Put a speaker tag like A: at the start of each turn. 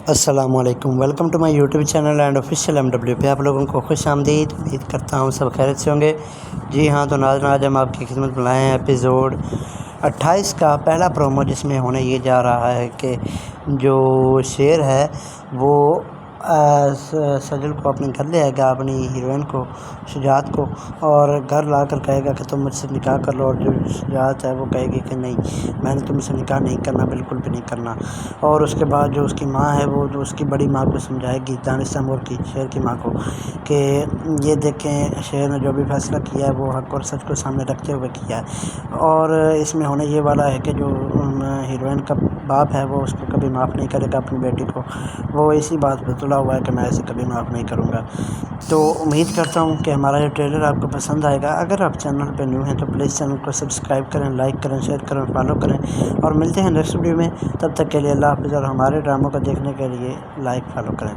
A: السلام علیکم، welcome to my YouTube channel and official MW پہ آپ لوگوں کو خوش آمدید۔ امید کرتا ہوں سب خیریت سے ہوں گے۔ جی ہاں، تو ناظرین آج ہم آپ کی خدمت میں لائے ہیں ایپیسوڈ 28 کا پہلا پرومو، جس میں ہونے یہ جا رہا ہے کہ جو شیر ہے وہ سجل کو اپنے گھر لے آئے گا، اپنی ہیروئن کو، شجاعت کو، اور گھر لا کر کہے گا کہ تم مجھ سے نکاح کر لو، اور جو شجاعت ہے وہ کہے گی کہ نہیں، میں نے تم سے نکاح نہیں کرنا، بالکل بھی نہیں کرنا۔ اور اس کے بعد جو اس کی ماں ہے وہ جو اس کی بڑی ماں کو سمجھائے گی، دانش تیمور کی، شیر کی ماں کو، کہ یہ دیکھیں شیر نے جو بھی فیصلہ کیا ہے وہ حق اور سچ کو سامنے رکھتے ہوئے کیا ہے۔ اور اس میں ہونے یہ والا ہے کہ جو ہیروئن کا باپ ہے وہ اس کو کبھی معاف نہیں کرے گا اپنی بیٹی کو، وہ اسی بات پہ تلا ہوا ہے کہ میں اسے کبھی معاف نہیں کروں گا۔ تو امید کرتا ہوں کہ ہمارا یہ ٹریلر آپ کو پسند آئے گا۔ اگر آپ چینل پہ نیو ہیں تو پلیز چینل کو سبسکرائب کریں، لائک کریں، شیئر کریں، فالو کریں، اور ملتے ہیں نیکسٹ ویڈیو میں۔ تب تک کے لیے اللہ حافظ، اور ہمارے ڈراموں کو دیکھنے کے لیے لائک فالو کریں۔